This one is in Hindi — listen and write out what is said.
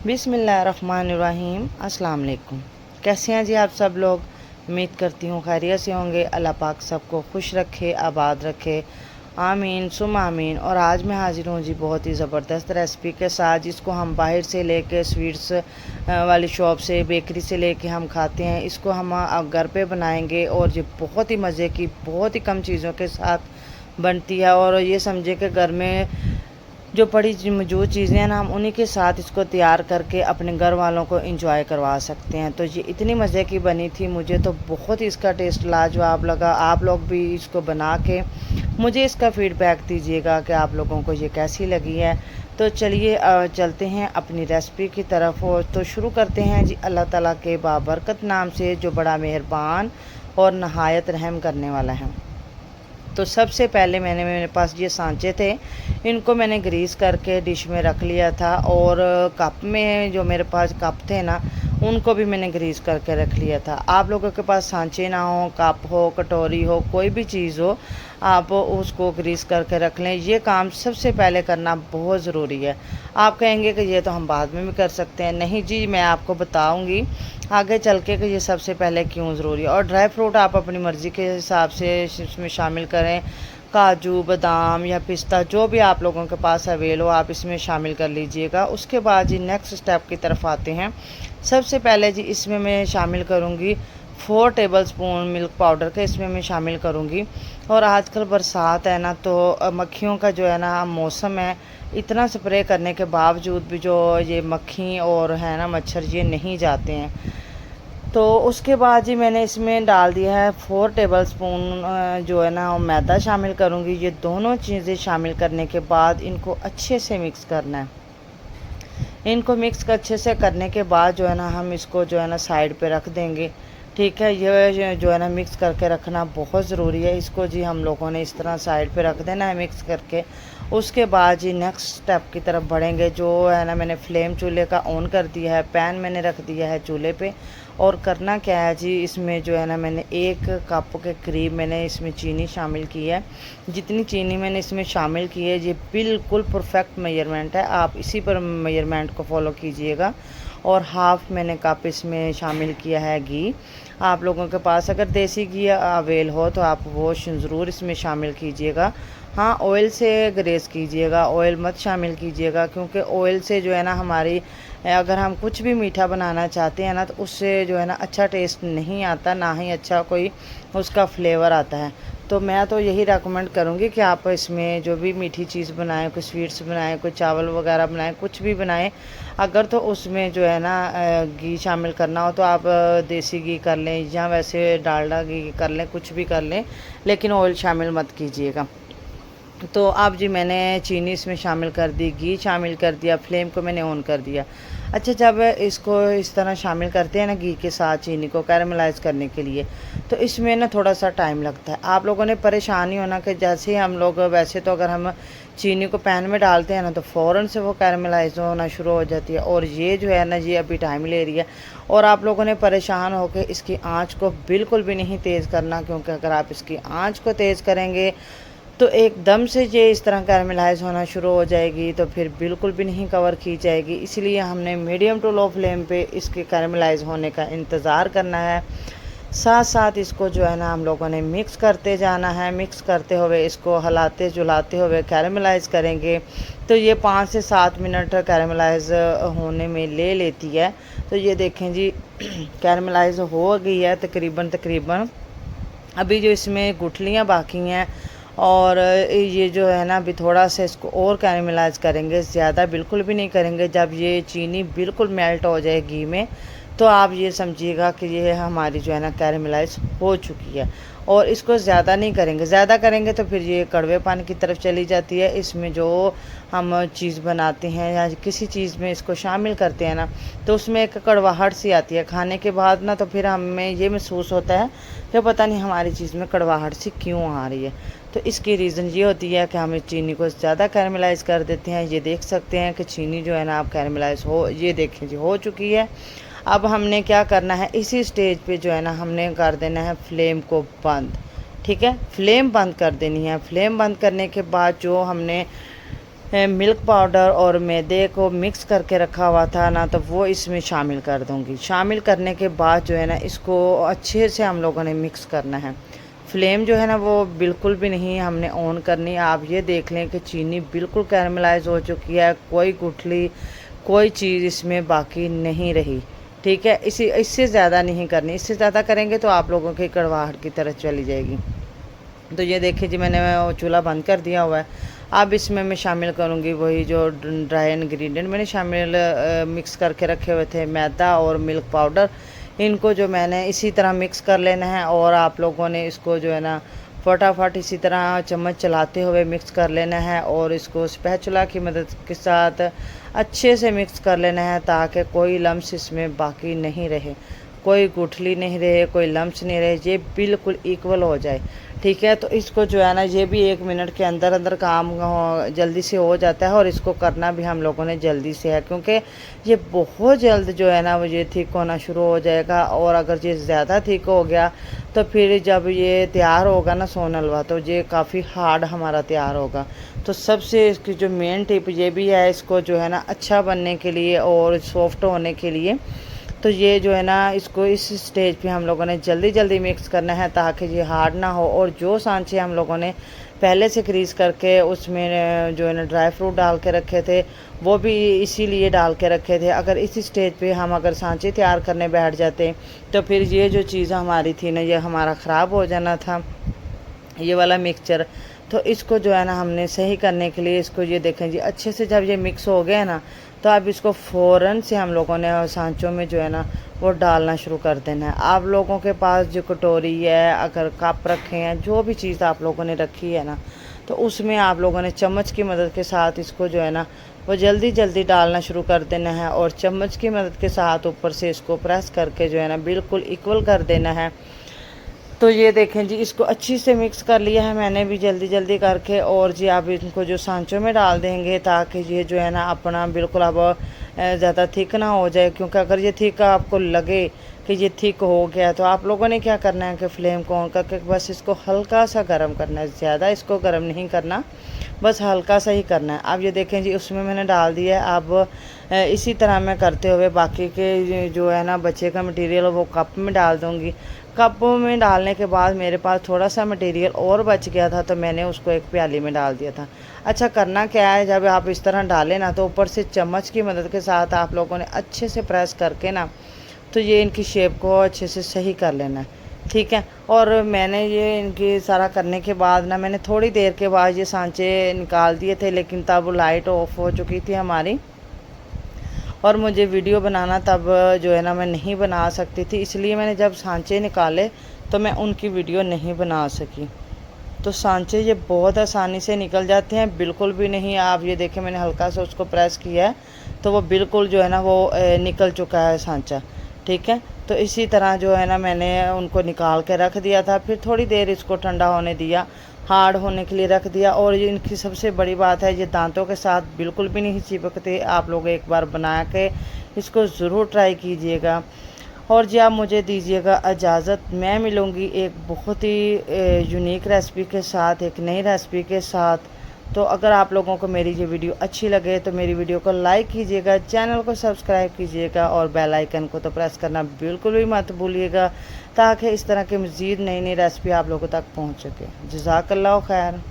बिस्मिल्लाहिर्रहमानिर्रहीम। अस्सलाम वालेकुम। कैसे हैं जी आप सब लोग? उम्मीद करती हूँ खैरियत से होंगे। अल्लाह पाक सबको खुश रखे, आबाद रखे, आमीन सुम आमीन। और आज मैं हाजिर हूँ जी बहुत ही ज़बरदस्त रेसिपी के साथ, जिसको हम बाहर से लेके स्वीट्स वाली शॉप से, बेकरी से लेके हम खाते हैं। इसको हम अब घर पे बनाएंगे और ये बहुत ही मज़े की, बहुत ही कम चीज़ों के साथ बनती है। और ये समझे कि घर में जो पड़ी मौजूद चीज़ें हैं ना, हम उन्हीं के साथ इसको तैयार करके अपने घर वालों को इंजॉय करवा सकते हैं। तो ये इतनी मज़े की बनी थी, मुझे तो बहुत ही इसका टेस्ट लाजवाब लगा। आप लोग भी इसको बना के मुझे इसका फ़ीडबैक दीजिएगा कि आप लोगों को ये कैसी लगी है। तो चलिए चलते हैं अपनी रेसिपी की तरफ। और तो शुरू करते हैं जी अल्लाह ताला के बाबरकत नाम से, जो बड़ा मेहरबान और नहायत रहम करने वाला है। तो सबसे पहले मेरे पास ये सांचे थे, इनको मैंने ग्रीस करके डिश में रख लिया था। और कप में जो मेरे पास कप थे ना, उनको भी मैंने ग्रीस करके रख लिया था। आप लोगों के पास सांचे ना हो, कप हो, कटोरी हो, कोई भी चीज़ हो, आप उसको ग्रीस करके रख लें। ये काम सबसे पहले करना बहुत ज़रूरी है। आप कहेंगे कि ये तो हम बाद में भी कर सकते हैं। नहीं जी, मैं आपको बताऊंगी आगे चल के कि ये सबसे पहले क्यों ज़रूरी है। और ड्राई फ्रूट आप अपनी मर्ज़ी के हिसाब से इसमें शामिल करें। काजू, बादाम या पिस्ता, जो भी आप लोगों के पास अवेल हो, आप इसमें शामिल कर लीजिएगा। उसके बाद जी नेक्स्ट स्टेप की तरफ आते हैं। सबसे पहले जी इसमें मैं शामिल करूँगी 4 टेबलस्पून मिल्क पाउडर का, इसमें मैं शामिल करूँगी। और आजकल बरसात है ना, तो मक्खियों का जो है ना मौसम है, इतना स्प्रे करने के बावजूद भी जो ये मक्खी और है ना मच्छर, ये नहीं जाते हैं। तो उसके बाद जी मैंने इसमें डाल दिया है 4 टेबलस्पून जो है ना मैदा शामिल करूँगी। ये दोनों चीज़ें शामिल करने के बाद इनको अच्छे से मिक्स करना है। इनको मिक्स अच्छे से करने के बाद जो है ना, हम इसको जो है ना साइड पे रख देंगे। ठीक है, ये जो है ना मिक्स करके रखना बहुत ज़रूरी है। इसको जी हम लोगों ने इस तरह साइड पे रख देना है मिक्स करके। उसके बाद जी नेक्स्ट स्टेप की तरफ बढ़ेंगे। जो है ना, मैंने फ्लेम चूल्हे का ऑन कर दिया है, पैन मैंने रख दिया है चूल्हे पे। और करना क्या है जी, इसमें जो है ना मैंने 1 कप के करीब मैंने इसमें चीनी शामिल की है। जितनी चीनी मैंने इसमें शामिल की है, ये बिल्कुल परफेक्ट मेजरमेंट है, आप इसी पर मेजरमेंट को फॉलो कीजिएगा। और हाफ़ मैंने कप इसमें शामिल किया है घी। आप लोगों के पास अगर देसी घी अवेल हो तो आप वो ज़रूर इसमें शामिल कीजिएगा। हाँ, ऑयल से ग्रेस कीजिएगा, ऑयल मत शामिल कीजिएगा, क्योंकि ऑयल से जो है ना हमारी, अगर हम कुछ भी मीठा बनाना चाहते हैं ना, तो उससे जो है ना अच्छा टेस्ट नहीं आता, ना ही अच्छा कोई उसका फ्लेवर आता है। तो मैं तो यही रेकमेंड करूँगी कि आप इसमें जो भी मीठी चीज़ बनाएं, कोई स्वीट्स बनाएं, कोई चावल वगैरह बनाएं, कुछ भी बनाएं, अगर तो उसमें जो है ना घी शामिल करना हो तो आप देसी घी कर लें, या वैसे डालडा घी कर लें, कुछ भी कर लें, लेकिन ऑयल शामिल मत कीजिएगा। तो अब जी मैंने चीनी इसमें शामिल कर दी, घी शामिल कर दिया, फ्लेम को मैंने ऑन कर दिया। अच्छा, जब इसको इस तरह शामिल करते हैं ना घी के साथ चीनी को कैरमलाइज़ करने के लिए, तो इसमें ना थोड़ा सा टाइम लगता है। आप लोगों ने परेशानी होना कि जैसे हम लोग, वैसे तो अगर हम चीनी को पैन में डालते हैं ना, तो फ़ौरन से वो कैरमलाइज़ होना शुरू हो जाती है। और ये जो है ना, ये अभी टाइम ले रही है। और आप लोगों ने परेशान होकर इसकी आँच को बिल्कुल भी नहीं तेज़ करना, क्योंकि अगर आप इसकी आँच को तेज़ करेंगे तो एकदम से ये इस तरह कैरमलाइज़ होना शुरू हो जाएगी, तो फिर बिल्कुल भी नहीं कवर की जाएगी। इसलिए हमने मीडियम टू लो फ्लेम पे इसके कैरमलाइज़ होने का इंतज़ार करना है। साथ साथ इसको जो है ना हम लोगों ने मिक्स करते जाना है। मिक्स करते हुए इसको हिलाते जुलाते हुए कैरमलाइज़ करेंगे। तो ये 5 से 7 मिनट कैरमलाइज़ होने में ले लेती है। तो ये देखें जी कैरमलाइज़ हो गई है तकरीबन। अभी जो इसमें गुठलियाँ बाकी हैं, और ये जो है ना अभी थोड़ा सा इसको और कैरमलाइज़ करेंगे, ज़्यादा बिल्कुल भी नहीं करेंगे। जब ये चीनी बिल्कुल मेल्ट हो जाए घी में, तो आप ये समझिएगा कि ये हमारी जो है ना कैरमलाइज़ हो चुकी है। और इसको ज़्यादा नहीं करेंगे, ज़्यादा करेंगे तो फिर ये कड़वेपन की तरफ चली जाती है। इसमें जो हम चीज़ बनाते हैं या किसी चीज़ में इसको शामिल करते हैं ना, तो उसमें एक कड़वाहट सी आती है खाने के बाद ना। तो फिर हमें ये महसूस होता है कि पता नहीं हमारी चीज़ में कड़वाहट सी क्यों आ रही है। तो इसकी रीज़न ये होती है कि हम चीनी को ज़्यादा कैरमलाइज़ कर देते हैं। ये देख सकते हैं कि चीनी जो है ना आप कैरमलाइज़ हो, ये देखें जी हो चुकी है। अब हमने क्या करना है, इसी स्टेज पे जो है ना हमने कर देना है फ्लेम को बंद। ठीक है, फ्लेम बंद कर देनी है। फ्लेम बंद करने के बाद जो हमने मिल्क पाउडर और मैदे को मिक्स करके रखा हुआ था ना, तो वो इसमें शामिल कर दूँगी। शामिल करने के बाद जो है ना, इसको अच्छे से हम लोगों ने मिक्स करना है। फ्लेम जो है ना वो बिल्कुल भी नहीं हमने ऑन करनी। आप ये देख लें कि चीनी बिल्कुल कैरमलाइज़ हो चुकी है, कोई गुठली कोई चीज़ इसमें बाकी नहीं रही। ठीक है, इससे ज़्यादा नहीं करनी, इससे ज़्यादा करेंगे तो आप लोगों की कड़वाहट की तरफ चली जाएगी। तो ये देखिए जी, मैंने चूल्हा बंद कर दिया हुआ है। अब इसमें मैं शामिल करूँगी वही जो ड्राई इंग्रेडिएंट मैंने शामिल मिक्स करके रखे हुए थे, मैदा और मिल्क पाउडर। इनको जो मैंने इसी तरह मिक्स कर लेना है और आप लोगों ने इसको जो है ना फटाफट इसी तरह चम्मच चलाते हुए मिक्स कर लेना है और इसको स्पैचुला की मदद के साथ अच्छे से मिक्स कर लेना है, ताकि कोई लम्स इसमें बाकी नहीं रहे, कोई गुठली नहीं रहे, कोई लम्स नहीं रहे, ये बिल्कुल इक्वल हो जाए। ठीक है, तो इसको जो है ना, ये भी 1 मिनट के अंदर अंदर काम जल्दी से हो जाता है और इसको करना भी हम लोगों ने जल्दी से है, क्योंकि ये बहुत जल्द जो है ना वो ये थिक होना शुरू हो जाएगा। और अगर ये ज़्यादा थिक हो गया तो फिर जब ये तैयार होगा ना सोन हलवा, तो ये काफ़ी हार्ड हमारा तैयार होगा। तो सबसे इसकी जो मेन टिप ये भी है, इसको जो है ना अच्छा बनने के लिए और सॉफ्ट होने के लिए, तो ये जो है ना इसको इस स्टेज पे हम लोगों ने जल्दी जल्दी मिक्स करना है, ताकि ये हार्ड ना हो। और जो सांचे हम लोगों ने पहले से क्रीज करके उसमें जो है ना ड्राई फ्रूट डाल के रखे थे, वो भी इसीलिए डाल के रखे थे। अगर इस स्टेज पे हम अगर सांचे तैयार करने बैठ जाते तो फिर ये जो चीज़ हमारी थी ना, ये हमारा ख़राब हो जाना था, ये वाला मिक्सचर। तो इसको जो है ना हमने सही करने के लिए इसको ये देखें जी, अच्छे से जब ये मिक्स हो गया ना, तो अब इसको फ़ौरन से हम लोगों ने सांचों में जो है ना वो डालना शुरू कर देना है। आप लोगों के पास जो कटोरी है, अगर कप रखे हैं, जो भी चीज़ आप लोगों ने रखी है ना, तो उसमें आप लोगों ने चम्मच की मदद के साथ इसको जो है ना वो जल्दी जल्दी डालना शुरू कर देना है और चम्मच की मदद के साथ ऊपर से इसको प्रेस करके जो है ना बिल्कुल इक्वल कर देना है। तो ये देखें जी, इसको अच्छी से मिक्स कर लिया है मैंने भी जल्दी जल्दी करके। और जी आप इनको जो सांचों में डाल देंगे, ताकि ये जो है ना अपना बिल्कुल अब ज़्यादा थिक ना हो जाए, क्योंकि अगर ये थिक आपको लगे कि ये थिक हो गया, तो आप लोगों ने क्या करना है कि फ्लेम को ऑन करके बस इसको हल्का सा गर्म करना है, ज़्यादा इसको गर्म नहीं करना, बस हल्का सा ही करना है। अब ये देखें जी, उसमें मैंने डाल दिया है। अब इसी तरह मैं करते हुए बाकी के जो है ना बचे का मटेरियल वो कप में डाल दूँगी। कप में डालने के बाद मेरे पास थोड़ा सा मटेरियल और बच गया था, तो मैंने उसको एक प्याली में डाल दिया था। अच्छा, करना क्या है, जब आप इस तरह डालें ना, तो ऊपर से चम्मच की मदद के साथ आप लोगों ने अच्छे से प्रेस करके ना, तो ये इनकी शेप को अच्छे से सही कर लेना है। ठीक है, और मैंने ये इनकी सारा करने के बाद ना, मैंने थोड़ी देर के बाद ये सांचे निकाल दिए थे, लेकिन तब लाइट ऑफ हो चुकी थी हमारी और मुझे वीडियो बनाना तब जो है ना मैं नहीं बना सकती थी, इसलिए मैंने जब सांचे निकाले तो मैं उनकी वीडियो नहीं बना सकी। तो सांचे ये बहुत आसानी से निकल जाते हैं, बिल्कुल भी नहीं। आप ये देखें, मैंने हल्का सा उसको प्रेस किया है तो वो बिल्कुल जो है ना वो निकल चुका है सांचा। ठीक है, तो इसी तरह जो है ना मैंने उनको निकाल के रख दिया था, फिर थोड़ी देर इसको ठंडा होने दिया, हार्ड होने के लिए रख दिया। और ये इनकी सबसे बड़ी बात है, ये दांतों के साथ बिल्कुल भी नहीं चिपकते। आप लोग एक बार बना के इसको ज़रूर ट्राई कीजिएगा। और जी आप मुझे दीजिएगा इजाज़त, मैं मिलूँगी एक बहुत ही यूनिक रेसिपी के साथ, एक नई रेसिपी के साथ। तो अगर आप लोगों को मेरी ये वीडियो अच्छी लगे तो मेरी वीडियो को लाइक कीजिएगा, चैनल को सब्सक्राइब कीजिएगा और बेल आइकन को तो प्रेस करना बिल्कुल भी मत भूलिएगा, ताकि इस तरह की मज़ीद नई नई रेसिपी आप लोगों तक पहुँच सके। जज़ाकल्लाह खैर।